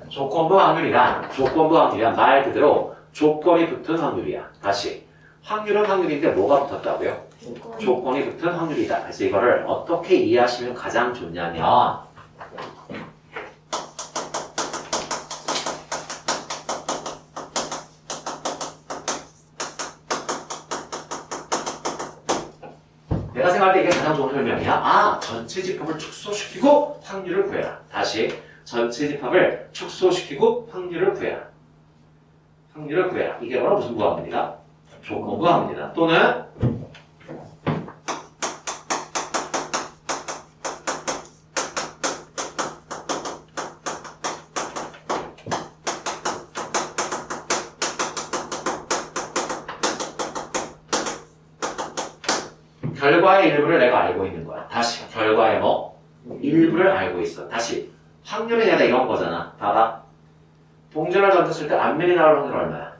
조건부 확률이란 말 그대로 조건이 붙은 확률이야. 다시. 확률은 확률인데 뭐가 붙었다고요? 조건이 붙은 확률이다. 그래서 이거를 어떻게 이해하시면 가장 좋냐면 내가 생각할 때 이게 가장 좋은 설명이야. 아, 전체 집합을 축소시키고 확률을 구해라. 다시. 전체 집합을 축소시키고 확률을 구해라. 확률을 구해라. 이게 바로 무슨 구합니다? 조건부 확률이다. 또는 결과의 일부를 내가 알고 있는 거야. 다시. 결과의 뭐? 일부를 알고 있어. 다시. 확률이 내가 이런 거잖아. 봐봐. 동전을 던졌을 때 앞면이 나올 확률은 얼마야?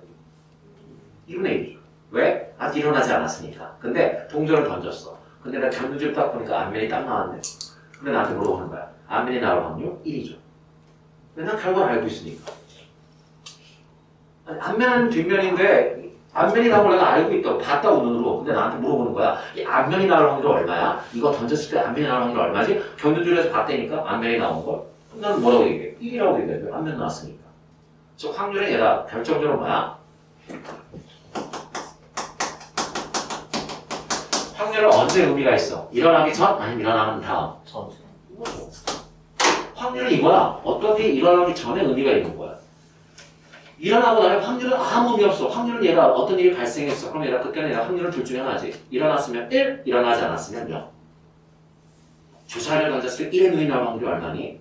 2분의 1이죠. 왜? 아직 일어나지 않았으니까. 근데 동전을 던졌어. 근데 내가 견눈질 딱 보니까 앞면이 딱 나왔네. 근데 나한테 물어보는 거야. 앞면이 나올 확률 1이죠. 근데 난 결과를 알고 있으니까. 아니, 앞면은 뒷면인데 앞면이 나올 걸 내가 알고 있다고 봤다고 눈으로. 근데 나한테 물어보는 거야. 이 앞면이 나올 확률이 얼마야? 이거 던졌을 때 앞면이 나올 확률이 얼마지? 견눈질에서 봤다니까 앞면이 나온 걸. 그럼 나는 뭐라고 얘기해? 1이라고 얘기해. 앞면 나왔으니까. 즉 확률은 얘가 결정적으로 뭐야? 확률은 언제 의미가 있어? 일어나기 전? 아니면 일어나는 다음? 전. 확률은 이거야. 어떤 일이 일어나기 전에 의미가 있는 거야. 일어나고 나면 확률은 아무 의미 없어. 확률은 얘가 어떤 일이 발생했어. 그럼 얘가 그때는 얘가 확률은 둘 중에 하나지. 일어났으면 1, 일어나지 않았으면 0. 주사위를 던졌을 때 1의 눈이 나올 확률이 얼마니?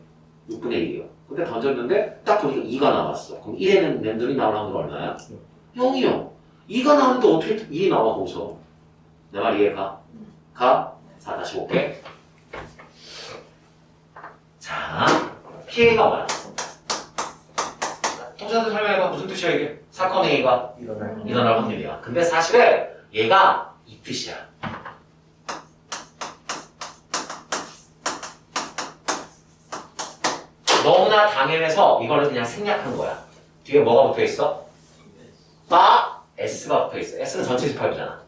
6분의 1이요. 근데 던졌는데 딱 보니까 2가 나왔어. 그럼 1에는 내 눈이 나올 확률이 얼마야? 0이요. 2가 나오는데 어떻게 2이 나와 거기서? 내 말 이해가? 가? 자, 다시 볼게. 자, PA가 뭐야? 통자들 설명해봐. 무슨 뜻이야 이게? 사건 A가 일어날 확률이야. 근데 사실은 얘가 이 뜻이야. 너무나 당연해서 이거를 그냥 생략한 거야. 뒤에 뭐가 붙어있어? 바 S가 붙어있어. S는 전체 집합이잖아.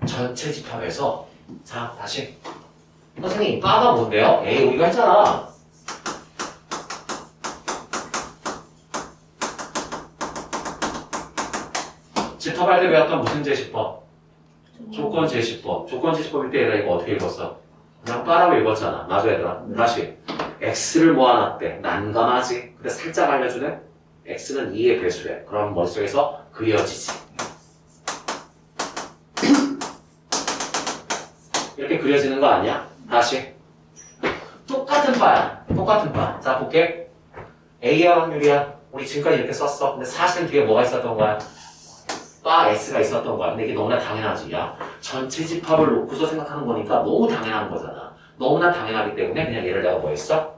전체 집합에서 자 다시 선생님 바가 뭔데요? A 우리가 했잖아. 집합할 때 배웠던 무슨 제시법? 조건 제시법. 조건 제시법일 때 얘가 이거 어떻게 읽었어? 그냥 바라고 읽었잖아. 맞아 얘들아. 다시 X를 모아놨대. 난감하지? 근데 살짝 알려주네? X는 2의 배수래. 그럼 머릿속에서 그려지지. 이렇게 그려지는 거 아니야? 다시. 똑같은 바야. 똑같은 바. 자, 볼게. A의 확률이야. 우리 지금까지 이렇게 썼어. 근데 사실 뒤에 뭐가 있었던 거야? 바 S가 있었던 거야. 근데 이게 너무나 당연하지. 야, 전체 집합을 놓고서 생각하는 거니까 너무 당연한 거잖아. 너무나 당연하기 때문에 그냥 얘를 내가 뭐 했어?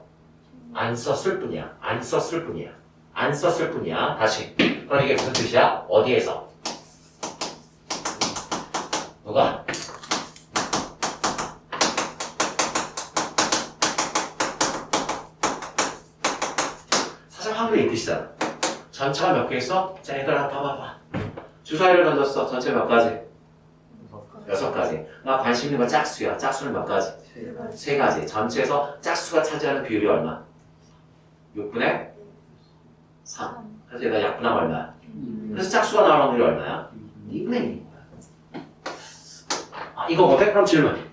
안 썼을 뿐이야. 안 썼을 뿐이야. 안 썼을 뿐이야. 다시. 그럼 이게 무슨 뜻이야? 어디에서? 누가? 사실 확률이 이 뜻이잖아. 전체가 몇 개 있어? 자, 얘들아, 봐봐봐. 주사위를 던졌어. 전체 몇 가지? 6가지. 나 관심 있는 건 짝수야. 짝수는 몇 가지? 3가지. 전체에서 짝수가 차지하는 비율이 얼마? 6분의 3. 그래서 얘가 약분하면 얼마야? 그래서 짝수가 나오는 확률이 얼마야? 2분의 1인 거야. 아, 이거 뭐해? 그럼 질문.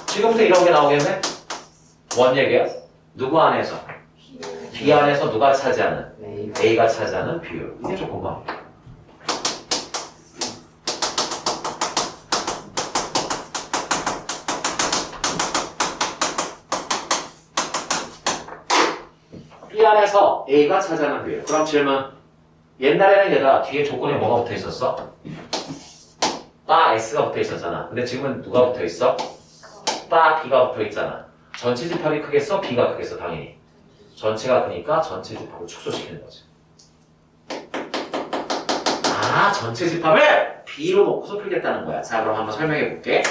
지금부터 이런 게 나오겠네? 뭔 얘기야? 누구 안에서? B 안에서 누가 차지하는? A가 차지하는 비율. 이게 조건부. B 안에서 A가 차지하는 비율. 그럼 질문. 옛날에는 얘가 뒤에 조건에 뭐가 붙어 있었어? 바 S가 붙어 있었잖아. 근데 지금은 누가 붙어 있어? 바 B가 붙어 있잖아. 전체 집합이 크겠어? B가 크겠어? 당연히. 전체가 크니까 전체 집합을 축소시키는 거지. 아, 전체 집합을 B로 놓고서 풀겠다는 거야. 자, 그럼 한번 설명해 볼게.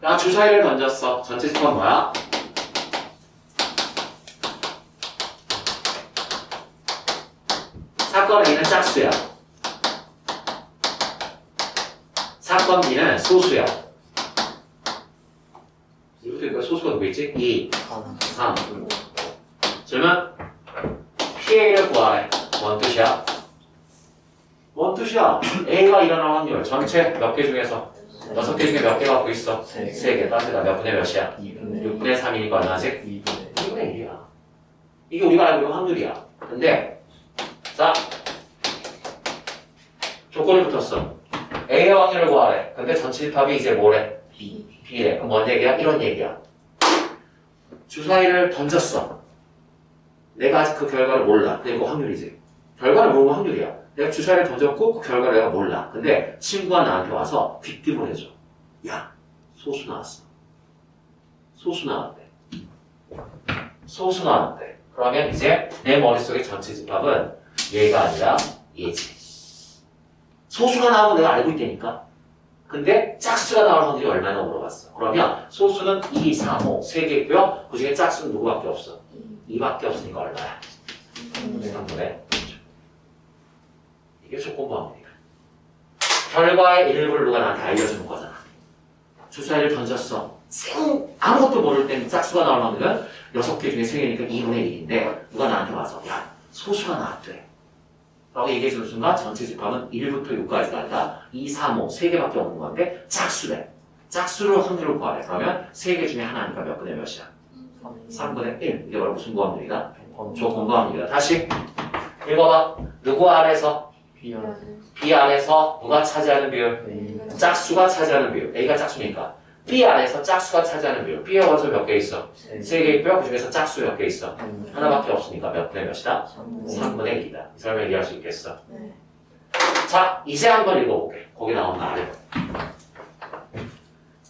나 주사위를 던졌어. 전체 집합은 뭐야? 사건 A는 짝수야. 사건 B는 소수야. 이것도 소수가 누구 있지? 2, 3. 질문? PA를 구하래. 뭔 뜻이야? 뭔 뜻이야? A가 일어날 확률 전체 몇 개 중에서 6개 중에 몇 개 갖고 있어? 3개. 따뜻하다. 몇 분의 몇이야? 6분의 3이니까 얼마지? 2분의 1이야. 이게 우리가 알고 있는 확률이야. 근데 자 조건이 붙었어. A의 확률을 구하래. 근데 전체 집합이 이제 뭐래? B래. 그럼 뭔 얘기야? 이런 얘기야. 주사위를 던졌어. 내가 아직 그 결과를 몰라. 근데 이거 확률이지. 결과를 모르고 확률이야. 내가 주사위를 던졌고 그 결과를 내가 몰라. 근데 친구가 나한테 와서 귀띔을 해줘. 야, 소수 나왔어. 소수 나왔대. 소수 나왔대. 그러면 이제 내 머릿속의 전체 집합은 얘가 아니라 얘지. 소수가 나오면 내가 알고 있다니까. 근데 짝수가 나올 확률이 얼마나 물어봤어. 그러면 소수는 2, 3, 5, 3개 있고요. 그 중에 짝수는 누구밖에 없어? 2밖에 없으니까 얼마야? 3분의 이게 조건부 확률이야. 결과의 일부를 누가 나한테 알려주는 거잖아. 주사위를 던졌어. 아무것도 모를 땐 짝수가 나올 확률은 6개 중에 3개니까 2분의 1인데 누가 나한테 와서 야, 소수가 나왔대. 라고 얘기해주는 순간 전체 집합은 1부터 6까지가 아니라 2, 3, 5, 3개밖에 없는 건데 짝수래. 짝수로 확률을 구하래. 그러면 3개 중에 하나니까 몇 분의 몇이야? 3분의 1. 이게 바로 무슨 구합률이다? 조건부 확률이다. 다시 읽어봐. 누구 안에서? B 안에서 누가 차지하는 비율? 짝수가 차지하는 비율. A가 짝수니까 B 안에서 짝수가 차지하는 비율. B의 원소 몇 개 있어? 3개 있고요. 그 중에서 짝수 몇 개 있어? 하나밖에 없으니까 몇 분의 몇이다? 3분의 1이다. 이 설명 이해할 수 있겠어? 자, 이제 한번 읽어볼게. 거기 나온 말을.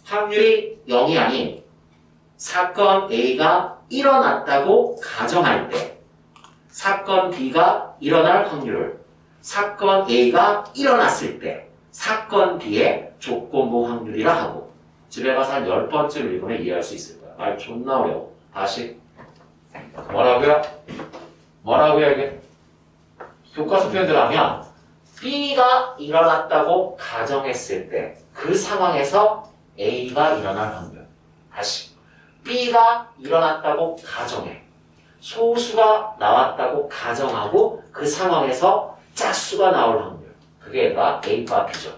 확률이 0이 아닌 사건 A가 일어났다고 가정할 때 사건 B가 일어날 확률을 사건 A가 일어났을 때 사건 B의 조건부 확률이라 하고 집에 가서 한 10번쯤 읽으면 이해할 수 있을 거야. 말 존나 어려워. 다시 뭐라고요? 뭐라고요 이게? 교과서 표현대로 하면 B가 일어났다고 가정했을 때 그 상황에서 A가 일어날 확률. 다시 B가 일어났다고 가정해. 소수가 나왔다고 가정하고 그 상황에서 짝수가 나올 확률. 그게 얘가 A과 B죠.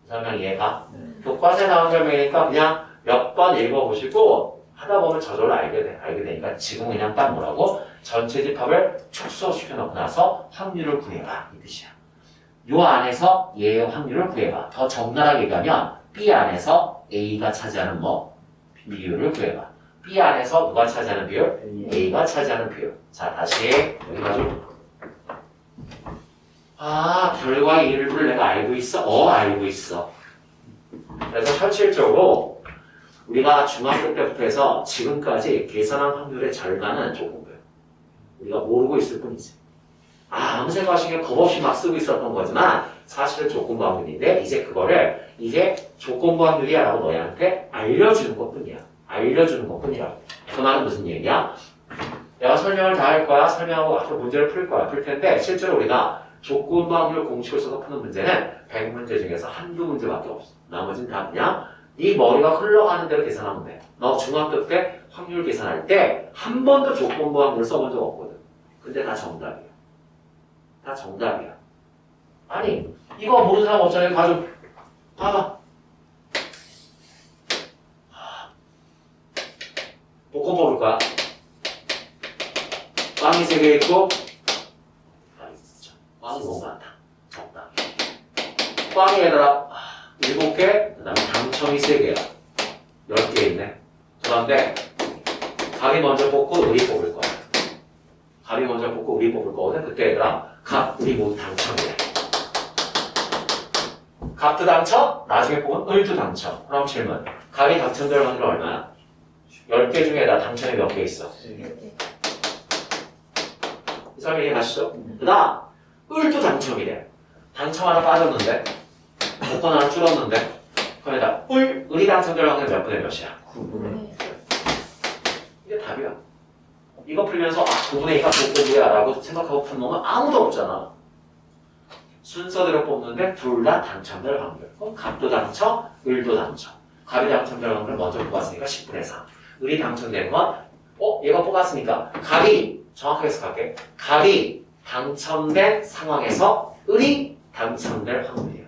설명 이해가? 교과서에 나온 설명이니까 그냥 몇 번 읽어보시고 하다 보면 저절로 알게 되니까 지금 그냥 딱 뭐라고? 전체 집합을 축소시켜놓고 나서 확률을 구해봐. 이 뜻이야. 요 안에서 얘의 확률을 구해봐. 더 적나라하게 얘기하면 B 안에서 A가 차지하는 뭐? 비율을 구해봐. B 안에서 누가 차지하는 비율? A가 차지하는 비율. 자, 다시 여기까지. 아, 결과의 일부를 내가 알고 있어? 알고 있어. 그래서 현실적으로 우리가 중학교 때부터 해서 지금까지 계산한 확률의 절반은 조건부예요. 우리가 모르고 있을 뿐이지. 아무 생각하시기에 겁없이 막 쓰고 있었던 거지만 사실은 조건부 확률인데 이제 그거를 이게 조건부 확률이야 라고 너희한테 알려주는 것뿐이야. 알려주는 것뿐이라고. 그 말은 무슨 얘기야? 내가 설명을 다 할 거야. 설명하고 앞으로 문제를 풀 거야. 풀 텐데 실제로 우리가 조건부 확률 공식을 써서 푸는 문제는 100문제 중에서 한두 문제밖에 없어. 나머지는 다 그냥 네 머리가 흘러가는 대로 계산하면 돼. 너 중학교 때 확률 계산할 때 한 번도 조건부 확률을 써본 적 없거든. 근데 다 정답이야. 다 정답이야. 아니 이거 모르는 사람 없잖아요. 가지고 봐봐. 복권 뽑을 거야. 빵이 3개 있고 빵이 너무 많다. 적다. 빵이 얘들아 7개, 그 다음에 당첨이 3개야. 10개 있네. 그런데 갑이 먼저 뽑고 을이 뽑을 거야. 갑이 먼저 뽑고 을이 뽑을 거거든. 그때 얘들아 갑, 을이 모두 당첨이래. 갑도 당첨, 나중에 뽑은 을도 당첨. 그럼 질문. 갑이 당첨될 확률은 얼마야? 10개 중에 나 당첨이 몇 개 있어? 이 사람 이해가시죠? 그 다음 을도 당첨이래. 당첨 하나 빠졌는데 복권 하나 줄었는데 거기다 을이 당첨될 확률 몇 분의 몇이야? 9분의 이게 답이야. 이거 풀면서 9분의 2가 조건부야 라고 생각하고 푼 놈은 아무도 없잖아. 순서대로 뽑는데 둘 다 당첨될 확률. 그럼 갑도 당첨, 을도 당첨. 갑이 당첨될 확률을 먼저 뽑았으니까 10분의 3. 을이 당첨된 건 얘가 뽑았으니까 갑이 정확하게 해석할게. 갑이 당첨된 상황에서 을이 당첨될 확률이야.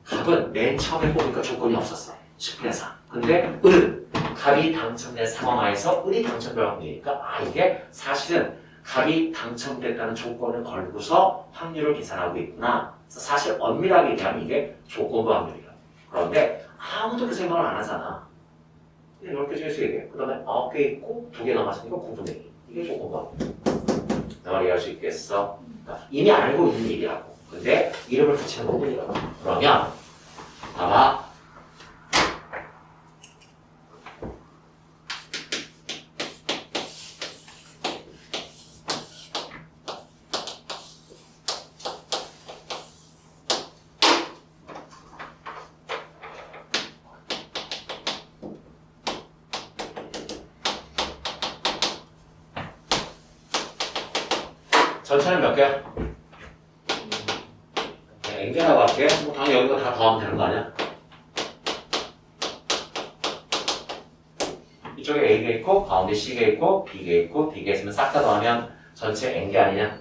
갑은 맨 처음에 뽑으니까 조건이 없었어. 10분의 3. 근데 을은 갑이 당첨된 상황 하에서 을이 당첨될 확률이니까 이게 사실은 갑이 당첨됐다는 조건을 걸고서 확률을 계산하고 있구나. 그래서 사실 엄밀하게 얘기하면 이게 조건부 확률이야. 그런데 아무도 그 생각을 안 하잖아. 10개 중에 3개. 그 다음에 9개 있고 2개 남았으니까 9분의 2. 이게 조건부 확률. 내 말 이해할 수 있겠어? 그러니까 이미 알고 있는 일이라고. 근데 이름을 붙이는 거군요. 그러면 봐봐. 전체는 몇 개야? N개라고 할게. 뭐 당연히 여기가 다 더하면 되는 거 아니야? 이쪽에 A가 있고 가운데 C가 있고 B가 있고 D가 있으면 싹 다 더하면 전체 N개 아니냐?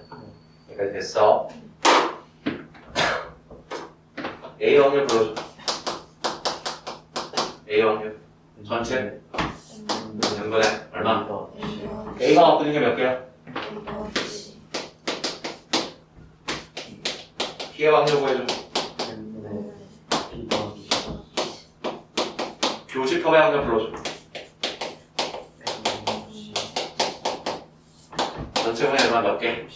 여기까지 됐어. A 확률 불러줘. A 확률 전체 N분의 얼마? A가 갖고 있는 게 몇 개야? B의 확률 구해줘. 교집합의 확률 불러줘. 전체 분의 얼마 몇 개?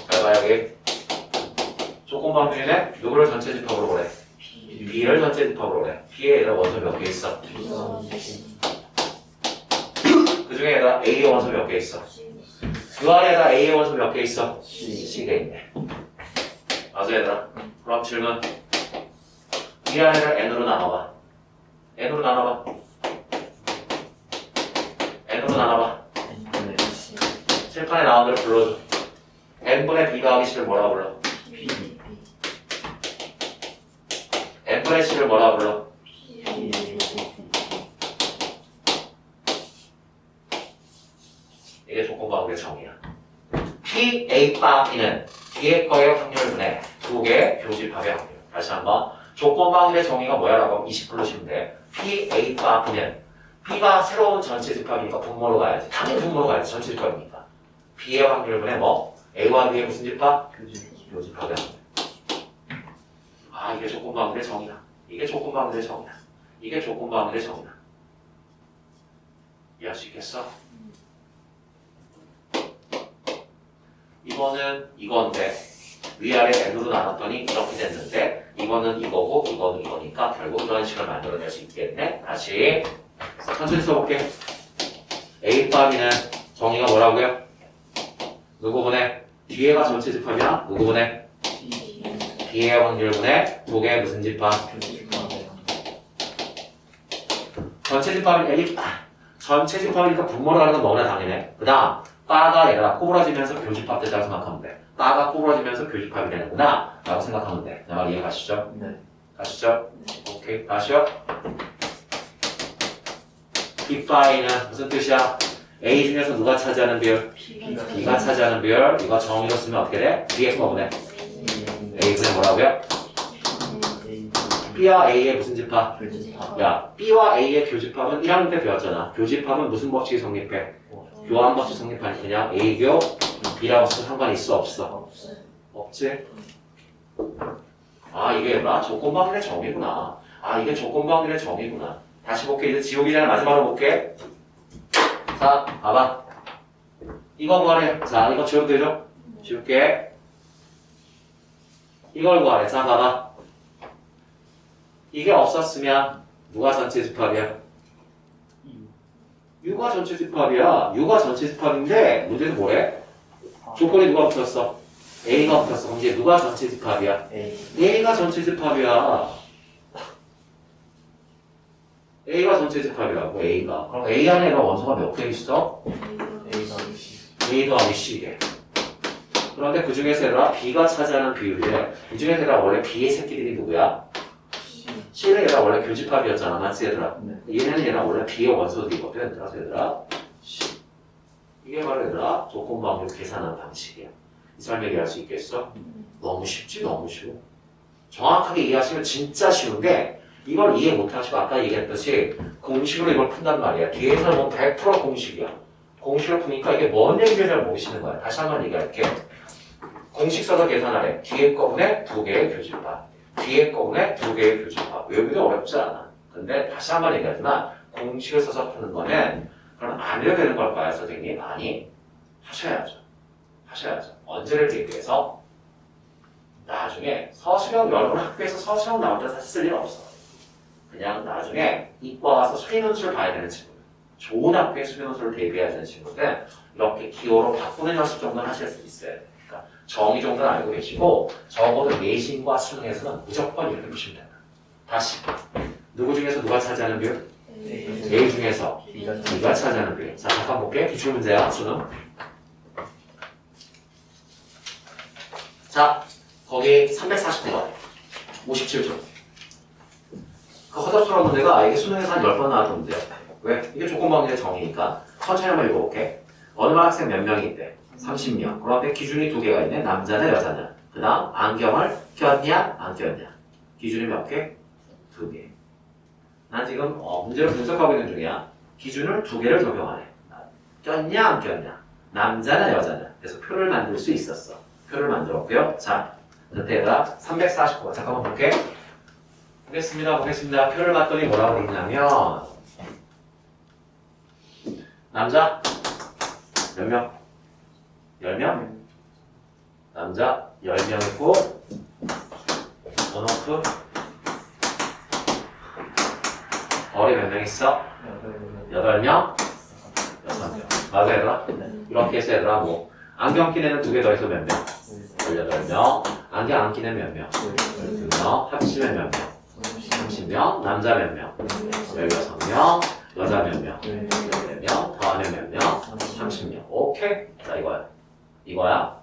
잘 봐, 여기. 조건부 확률이네? 누구를 전체 집합으로 그래? B를 전체 집합으로 그래. B에 얘들아 원소 몇 개 있어? 그 중에 얘들아 A의 원소 몇 개 있어? 그 아래에다 A의 원소 몇 개 있어? C가 있네. 맞아 얘들아. 그럼 질문. 이 안에를 N으로 나눠봐. N으로 나눠봐. N으로 나눠봐. 칠판에 나온 대로 불러줘. N분의 B 더하기 C를 뭐라 불러? N분의 C를 뭐라 불러? 이게 조건부 확률의 정의야. P, A, B는 B의 거의 확률분의 두 개의 교집합의 확률. 다시 한번. 조건부 확률의 정의가 뭐야? 라고 하면 20 불러주시면 돼. P, A, B는 B가 새로운 전체 집합이니까 분모로 가야지. 당연히 분모로 가야지. 전체 집합이니까. B의 확률분의 뭐? A와 B의 무슨 집합? 교집합의 확률. 이게 조건부 확률의 정의야. 이게 조건부 확률의 정의야. 이게 조건부 확률의 정의야. 이해할 수 있겠어? 이거는 이건데 위아래 N으로 나눴더니 이렇게 됐는데 이거는 이거고 이거는 이거니까 결국 이런 식을 만들어낼 수 있겠네. 다시 천천히 써볼게. A 값이는 정의가 뭐라고요? 누구분의 뒤에가 전체 집합이야? 누구분의 B의 확률분의 두 개의 무슨 집합? 전체 집합이 A이 전체 집합이니까 분모를 하는 건 너무나 당연해. 그 다음 바가 얘가 꼬부러지면서 교집합 되자고 생각하면 돼. 바가 꼬부러지면서 교집합이 되는구나 라고 생각하면 돼. 내 말 이해 가시죠? 네. 가시죠? 오케이. 다시요. B파이는 무슨 뜻이야? A 중에서 누가 차지하는 비율? B가 차지하는 비율. 이거 정의로 쓰면 어떻게 돼? B의 거분해. A분의 뭐라고요? B와 A의 무슨 집합? 야, B와 A의 교집합은 1학년 때 배웠잖아. 교집합은 무슨 법칙이 성립해? 교환 법칙 성립하니 그냥 A교 B라고 써서 상관이 있어 없어? 없지? 이게 뭐야? 조건부 확률의 정의구나. 이게 조건부 확률의 정의구나. 다시 볼게. 이제 지우기전에 마지막으로 볼게. 자, 봐봐. 이거 구하래. 자, 이거 지워도 되죠? 지울게. 이걸 구하래. 자, 봐봐. 이게 없었으면 누가 전체 집합이야? U가 전체 집합이야. U가 전체 집합인데 문제는 뭐래? 조건이 누가 붙었어? A가 붙었어. 그럼 이제 누가 전체 집합이야? A가 전체 집합이야. A가 전체 집합이라고, A가. 그럼 A 안에 얘가 원소가 몇 개 있어? A 더하기 C개. 그런데 그 중에서 얘들아 B가 차지하는 비율인데 이 중에서 얘들아 원래 B의 새끼들이 누구야? C는 얘들아 원래 교집합이었잖아. 맞지 얘들아? 얘는 얘들아 원래 B의 원소들이거든. 그래서 얘들아 C. 이게 바로 얘들아 조건방정 계산하는 방식이야. 이 사람 얘기할 수 있겠어? 너무 쉽지 너무 쉬워. 정확하게 이해하시면 진짜 쉬운데 이걸 이해 못하시고 아까 얘기했듯이 공식으로 이걸 푼단 말이야. 뒤에서 뭐 100% 공식이야. 공식을 푸니까 이게 뭔 얘기인지 잘 모르시는 거야. 다시 한번 얘기할게. 공식 써서 계산하래. 뒤에 거분에 2개의 교집합. 뒤에 거분에 2개의 교집합. 외우기도 어렵지 않아. 근데 다시 한번 얘기하지만 공식을 써서 푸는 거는 그럼 안 해도 되는 걸까요, 선생님? 아니. 하셔야죠. 하셔야죠. 언제를 대비해서 나중에 서술형 여러분 학교에서 서술형 나올 때 사실 쓸 일 없어. 그냥 나중에 이과 와서 수행원수를 봐야 되는 친구들. 좋은 학교의 수행원수를 대비해야 되는 친구들 이렇게 기호로 바꾸는 연습 정도는 하실 수 있어요. 그러니까 정의 정도는 알고 계시고 적어도 내신과 수능에서는 무조건 이렇게 보시면 된다. 다시 누구 중에서 누가 차지하는 비율? A 중에서 B가 차지하는 비율. 자 잠깐 볼게. 기출문제야 수능. 자 거기 349번 57조. 그 허접스러운 문제가 이게 수능에서 한 10번 나왔던 문제야. 왜? 이게 조건방정의 정의니까 천천히 한번 읽어볼게. 어느 반 학생 몇 명이 있대? 30명. 그 앞에 기준이 2개가 있네. 남자냐 여자냐. 그 다음 안경을 꼈냐 안 꼈냐. 기준이 몇 개? 2개. 난 지금 문제를 분석하고 있는 중이야. 기준을 2개를 적용하네. 꼈냐 안 꼈냐. 남자냐 여자냐. 그래서 표를 만들 수 있었어. 표를 만들었고요. 자 그때가 349번 잠깐만 볼게. 보겠습니다. 표를 봤더니 뭐라고 있냐면 남자 몇 명? 10명? 남자 10명 있고 번호크 어리 몇 명 있어? 8명? 6명. 맞아 얘들아? 이렇게 해서 얘들아 뭐 안경 낀 애는 2개 더해서 몇 명? 18명. 안경 안 낀 애는 몇 명? 12명. 합치면 몇 명? 30명. 남자 몇 명? 16명. 여자 몇 명? 14명. 더하면 몇 명? 30명. 오케이? 자 이거야.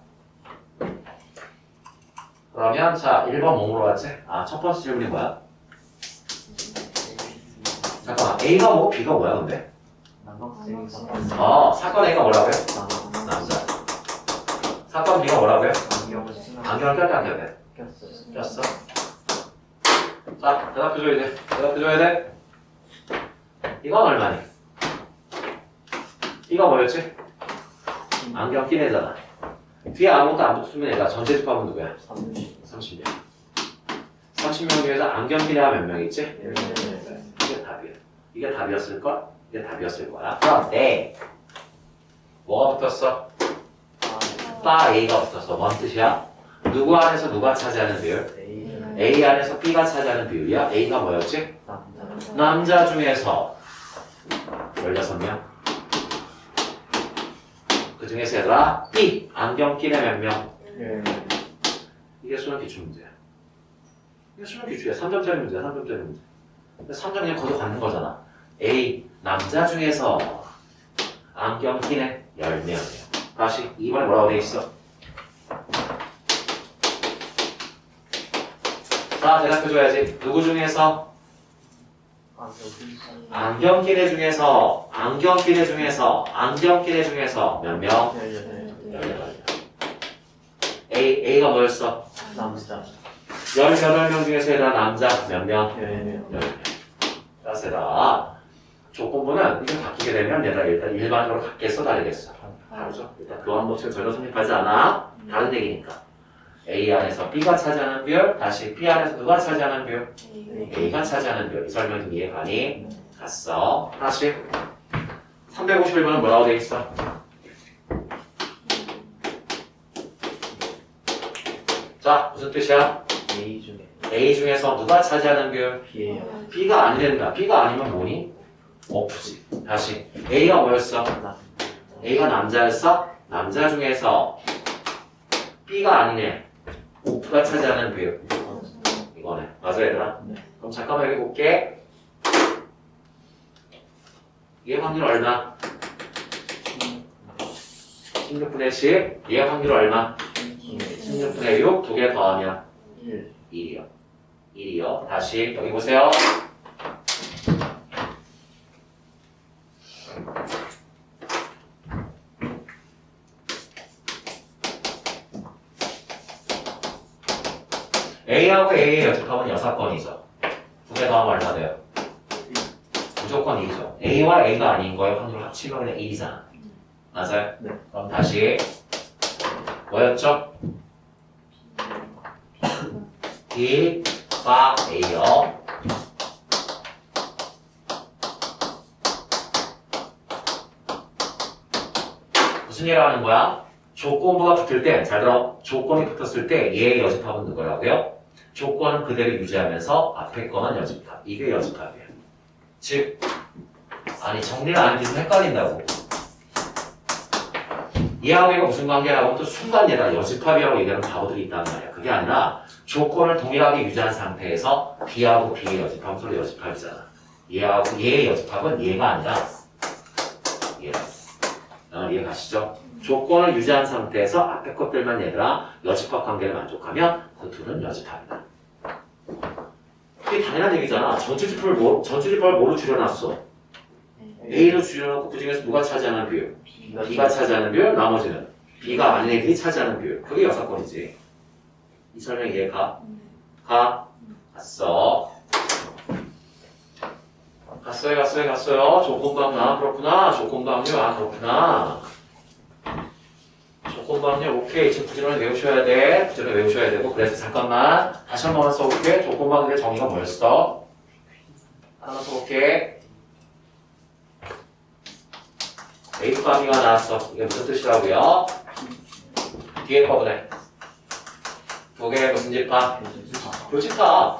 그러면 자 1번 뭐 물어봤지? 첫 번째 질문이 뭐야? 잠깐만 A가 뭐 B가 뭐야 근데? 사건 A가 뭐라고요? 남자. 사건 B가 뭐라고요? 안경을 꼈대 안 꼈대? 꼈어. 자 대답해줘야 돼. 이건 얼마니? 이거 뭐였지? 안경 낀 애잖아. 뒤에 아무것도 안 붙으면 얘가 전체 집합은 누구야? 30명. 30명 중에서 안경 낀 애가 몇 명 있지? 이게 답이야. 이게 답이었을걸? 이게 답이었을 거야. 그런데 뭐가 붙었어? 바 A가 붙었어. 뭔 뜻이야? 누구 안에서 누가 차지하는 비율? A 안에서 B가 차지하는 비율이야. A가 뭐였지? 남자 중에서 16명. 그 중에서 얘들아 B 안경 낀 애 몇 명? 이게 수능 기출문제야. 이게 수능 기출이야. 3점짜리 문제야. 3점짜리 문제. 3점 그냥 거저 갖는 거잖아. A 남자 중에서 안경 낀 애 10명이야. 다시 2번에 뭐라고 돼 있어? 자 대답해줘야지. 누구 중에서? 안경 낀 애 중에서 몇 명? 18명. A가 뭐였어? 남자 18명 중에서 얘들아 남자 몇 명? 10명. 그래서 얘들아 조건부는 이게 바뀌게 되면 얘들아 일단 일반적으로 같겠어 다르겠어? 다르죠. 일단 교환법칙을 전혀 성립하지 않아. 다른 얘기니까. A 안에서 B가 차지하는 비율, 다시 B 안에서 누가 차지하는 비율? A가 차지하는 비율. 이 설명 좀 이해 가니? 갔어. 하나씩. 351번은 뭐라고 돼 있어? 자, 무슨 뜻이야? A 중에서 누가 차지하는 비율? B가 아니된다. B가 아니면 뭐니? F지. 다시. A가 뭐였어? A가 남자였어? 남자 중에서 B가 아니네. F가 차지하는 비율. 이거네. 맞아 얘들아? 네. 그럼 잠깐만 여기 볼게. 얘 확률 얼마? 16분의 10. 얘 확률 얼마? 16분의 6. 두 개 더하면 1이요. 1이요. 다시 여기 보세요. A하고 A의 여집합은 6건이죠. 두 개 더하면 얼마 돼요? 무조건 1이죠. A와 A가 아닌 거에 확률 합치면 그냥 1이잖아. 맞아요? 네. 그럼 다시 뭐였죠? B가 A요. 무슨 얘기를 하는 거야? 조건부가 붙을 때, 잘 들어. 조건이 붙었을 때 얘의 여집합은 누구라고요? 조건은 그대로 유지하면서 앞에 거는 여집합. 이게 여집합이에요. 즉, 아니 정리를 안 해도 헷갈린다고. 얘하고 얘가 무슨 관계라고 또 순간 얘가 여집합이라고 얘기하는 바보들이 있단 말이야. 그게 아니라 조건을 동일하게 유지한 상태에서 B하고 B의 여집합은 서로 여집합이잖아. 얘하고 얘의 여집합은 얘가 아니라 얘라. 이해 가시죠? 조건을 유지한 상태에서 앞에 것들만 얘들아 여집합 관계를 만족하면 그 둘은 여집합이다. 이게 당연한 얘기잖아. 전체집합을 뭐로 줄여놨어? A로 줄여놓고 그 중에서 누가 차지하는 비율? B가 차지하는 비율, 나머지는 B가 아닌 애들이 차지하는 비율. 그게 6건이지. 이 설명 이해가? 갔어. 갔어요. 조건방, 그렇구나. 조건방류, 그렇구나. 조건방류, 오케이. 지금 부지런히 외우셔야 돼. 부지런히 외우셔야 되고. 그래서 잠깐만. 다시 한 번만 써볼게. 조건방류의 정의가 뭐였어? 하나만 써볼게. A값이가 나왔어. 이게 무슨 뜻이라고요? 뒤에 거보네. 두 개의 무슨 집합? 교집합.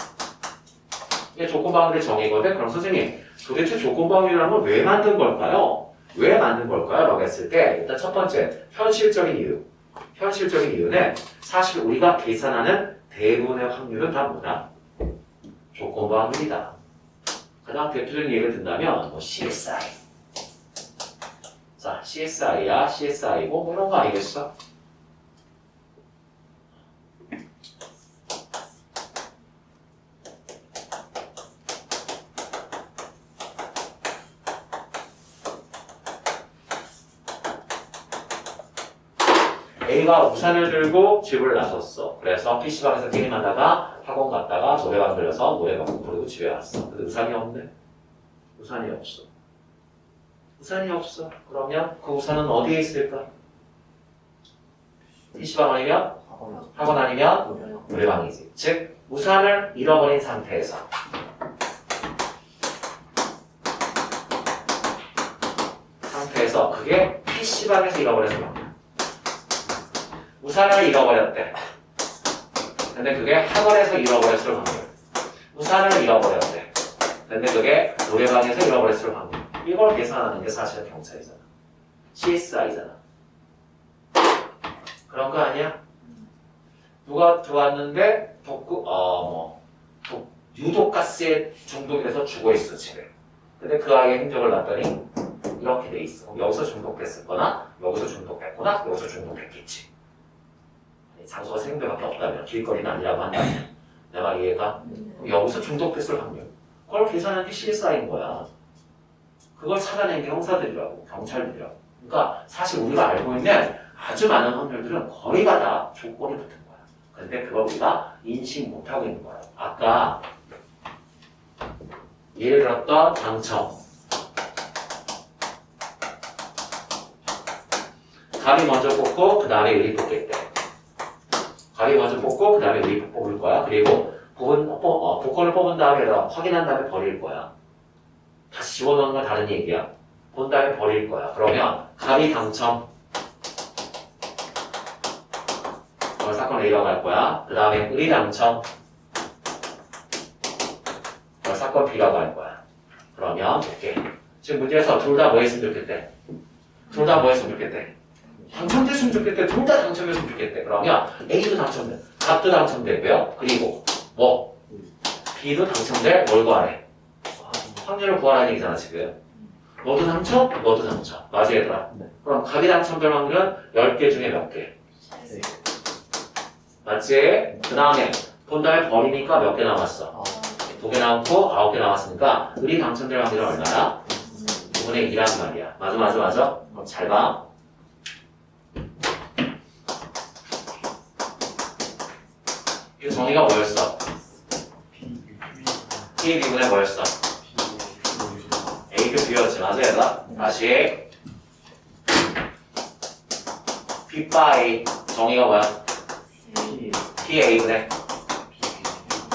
이게 조건방울의 정의거든. 그럼 선생님, 도대체 조건방울이라는 건 왜 만든 걸까요? 왜 만든 걸까요? 라고 했을 때 일단 첫 번째, 현실적인 이유. 현실적인 이유는 사실 우리가 계산하는 대부분의 확률은 다 뭐다? 조건방울이다. 가장 대표적인 예를 든다면 뭐 CSI. 자, CSI야, CSI고 뭐 이런 거 아니겠어? A가 우산을 들고 집을 나섰어. 그래서 PC방에서 게임하다가 학원 갔다가 노래방 들려서 노래방 부르고 집에 왔어. 근데 우산이 없네? 우산이 없어. 우산이 없어. 그러면 그 우산은 어디에 있을까? PC방 아니면? 학원 아니면? 노래방이지. 즉, 우산을 잃어버린 상태에서 그게 PC방에서 잃어버려서 그런 거야. 우산을 잃어버렸대. 근데 그게 학원에서 잃어버렸을 확률. 우산을 잃어버렸대. 근데 그게 노래방에서 잃어버렸을 확률. 이걸 계산하는 게 사실은 경찰이잖아. CSI잖아. 그런 거 아니야? 누가 들어왔는데 유독가스에 중독이 돼서 죽어있어 집에. 근데 그 아이의 흔적을 봤더니 이렇게 돼 있어. 여기서 중독됐었거나 여기서 중독됐거나 여기서 중독됐겠지. 장소가 세 군데밖에 없다면 길거리는 아니라고 한다면 내 말 이해가? 여기서 중독됐을 확률. 그걸 계산하는 게 CSI인 거야. 그걸 찾아낸 게 형사들이라고, 경찰들이라고. 그러니까 사실 우리가 알고 있는 아주 많은 확률들은 거리가 다 조건이 붙은 거야. 근데 그걸 우리가 인식 못하고 있는 거야. 아까 예를 들었던 당첨. 갑이 먼저 뽑고 그 다음에 의리 뽑겠대. 갑이 먼저 뽑고 그 다음에 의리 뽑을 거야. 그리고 복권을 뽑은 다음에 확인한 다음에 버릴 거야. 다시 집어넣는 건 다른 얘기야. 본 다음에 버릴 거야. 그러면 갑이 당첨. 사건 A라고 할 거야. 그 다음에 의리 당첨. 사건 B라고 할 거야. 그러면 오케이. 지금 문제에서 둘 다 뭐 했으면 좋겠대? 둘 다 뭐 했으면 좋겠대? 당첨됐으면 좋겠대. 둘 다 당첨됐으면 좋겠대. 그러면 A도 당첨돼. 값도 당첨되고요. 그리고 뭐 B도 당첨될 뭘 구하래? 확률을 구하라는 얘기잖아 지금. 너도 당첨? 너도 당첨. 맞아 얘들아? 네. 그럼 값이 당첨될 확률은 10개 중에 몇 개? 맞지? 그 다음에 본 다음에 버리니까 몇 개 남았어? 2개 남았고 9개 남았으니까 을이 당첨될 확률은 얼마야? 2분의 2란 말이야. 맞아. 그럼 잘 봐. 이 정의가 뭐였어? P, B분의 뭐였어? A급 B였지. 맞아 얘들아? 다시 P 바이 정의가 뭐야? P A분의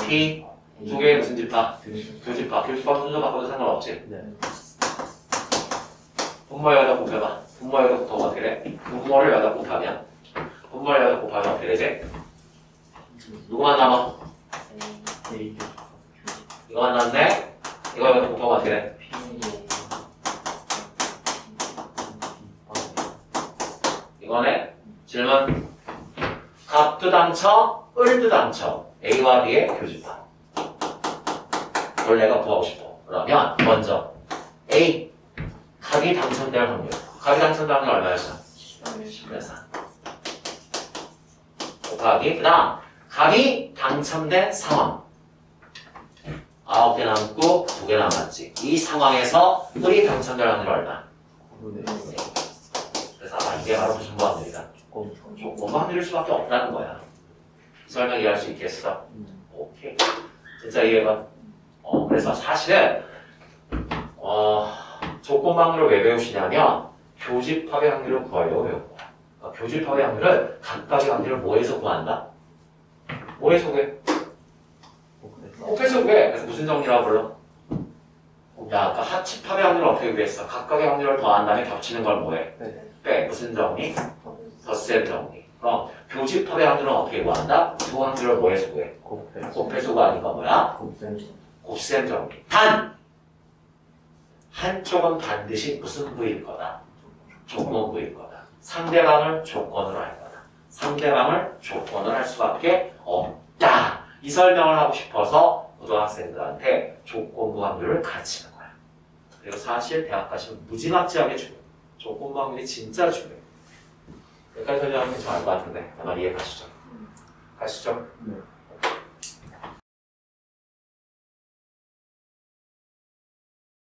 P 두 개의 무슨 집합? 교집합. 교집합 순서 바꿔도 상관없지. 분모를 여기다 곱해봐. 분모를 여기다 곱하면 어떻게 돼? 분모를 여기다 곱하면 분모를 여기다 곱하면 어떻게 되지? 누구만 남아? 이거만 남네? 이거 여기다 곱하면 어떻게 돼? 이거네? 질문. 값도 당첨, 을도 당첨. A와 B의 교집합. 그걸 내가 구하고 싶어. 그러면 먼저 A 값이 당첨될 확률. 값이 당첨될 확률 얼마였어? 10분의 4 곱하기 그 다음 값이 당첨된 상황 9개 남고 2개 남았지. 이 상황에서 을이 당첨될 확률 얼마? 그래서 이게 바로 무슨 확률이다? 조건 확률일 수밖에 없다는 거야. 설명 이해할 수 있겠어? 오케이. 진짜 이해가? 그래서 사실은 조건 확률을 왜 배우시냐면 교집합의 확률을 구하려고 배운 거야. 그러니까 교집합의 확률을 각각의 확률을 뭐에서 구한다? 뭐에서 구해? 곱해서 구해. 그래서 무슨 정리라고 불러? 야, 아까 합집합의 확률을 어떻게 구했어? 각각의 확률을 더한 다음에 겹치는 걸 뭐해? 빼. 무슨 정리? 덧셈 정리. 그럼 교집합의 확률은 어떻게 구한다? 두 확률을 뭐에서 구해? 곱해서 구하니까 뭐야? 곱셈 정리. 단! 한쪽은 반드시 무슨 부일 거다? 조건 부일 거다. 상대방을 조건으로 할 거다. 상대방을 조건으로 할 수밖에 없다. 이 설명을 하고 싶어서 고등학생들한테 조건부 확률을 가르치는 거야. 그리고 사실 대학 가시면 무지막지하게 중요해. 조건부 확률이 진짜 중요해. 여기까지 설명하면 좀 알 것 같은데 아마 이해 가시죠? 가시죠? 네.